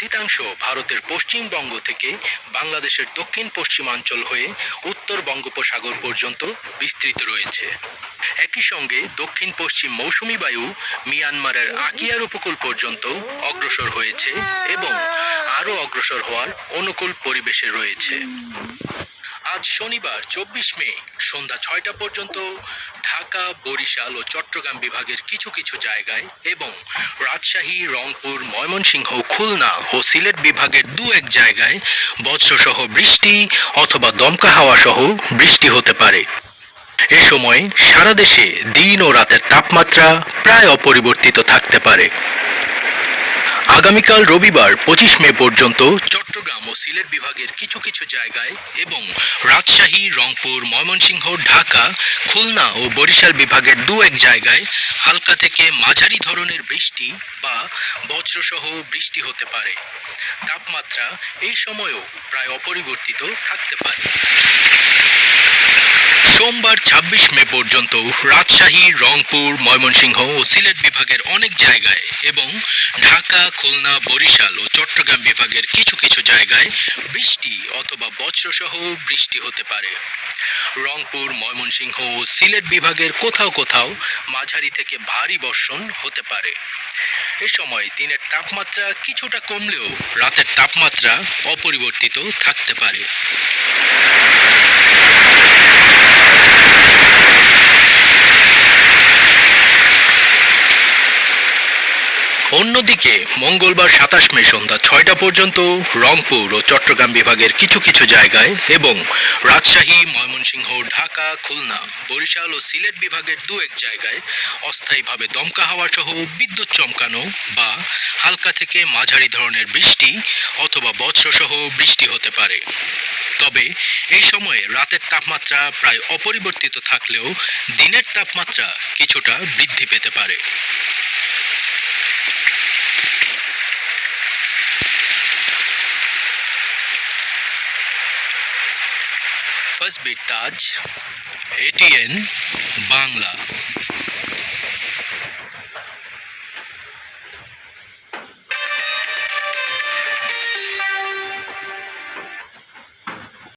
অধিকাংশ ভারতের পশ্চিমবঙ্গ থেকে বাংলাদেশের দক্ষিণ পশ্চিমাঞ্চল হয়ে উত্তর বঙ্গোপসাগর পর্যন্ত বিস্তৃত রয়েছে। একই সঙ্গে দক্ষিণ পশ্চিম মৌসুমী বায়ু মিয়ানমারের আকিয়ার উপকূল পর্যন্ত অগ্রসর হয়েছে এবং আরও অগ্রসর হওয়ার অনুকূল পরিবেশে রয়েছে। আজ শনিবার ২৪ মে সন্ধ্যা ৬টা পর্যন্ত ঢাকা, বরিশাল ও চট্টগ্রাম বিভাগের কিছু কিছু জায়গায় এবং রাজশাহী, রংপুর, ময়মনসিংহ, খুলনা ও সিলেট বিভাগের দু এক জায়গায় বজ্রসহ বৃষ্টি অথবা দমকা হাওয়া সহ বৃষ্টি হতে পারে। এ সময় সারা দেশে দিন ও রাতের তাপমাত্রা প্রায় অপরিবর্তিত থাকতে পারে। আগামীকাল রবিবার ২৫ মে পর্যন্ত চট্টগ্রাম ও সিলেট বিভাগের কিছু কিছু জায়গায় এবং রাজশাহী, রংপুর, ময়মনসিংহ, ঢাকা, খুলনা ও বরিশাল বিভাগের দু এক জায়গায় হালকা থেকে মাঝারি ধরনের বৃষ্টি বা বজ্রসহ বৃষ্টি হতে পারে। তাপমাত্রা এই সময়ও প্রায় অপরিবর্তিত থাকতে পারে। সোমবার ২৬ মে পর্যন্ত রাজশাহী, রংপুর, ময়মনসিংহ ও সিলেট বিভাগের অনেক জায়গায় এবং ঢাকা, খুলনা, বরিশাল ও চট্টগ্রাম বিভাগের কিছু কিছু জায়গায় বৃষ্টি অথবা বজ্রসহ বৃষ্টি হতে পারে। রংপুর, ময়মনসিংহ ও সিলেট বিভাগের কোথাও কোথাও মাঝারি থেকে ভারী বর্ষণ হতে পারে। এ সময় দিনের তাপমাত্রা কিছুটা কমলেও রাতের তাপমাত্রা অপরিবর্তিত থাকতে পারে। অন্যদিকে মঙ্গলবার ২৭ মে সন্ধ্যা ৬টা পর্যন্ত রংপুর ও চট্টগ্রাম বিভাগের কিছু কিছু জায়গায় এবং রাজশাহী, ময়মনসিংহ, ঢাকা, খুলনা, বরিশাল ও সিলেট বিভাগের দু এক জায়গায় অস্থায়ীভাবে দমকা হাওয়া সহ বিদ্যুৎ চমকানো বা হালকা থেকে মাঝারি ধরনের বৃষ্টি অথবা বজ্রসহ বৃষ্টি হতে পারে। তবে এই সময়ে রাতের তাপমাত্রা প্রায় অপরিবর্তিত থাকলেও দিনের তাপমাত্রা কিছুটা বৃদ্ধি পেতে পারে। ফার্স্ট বিট তাজ, এটিএন বাংলা।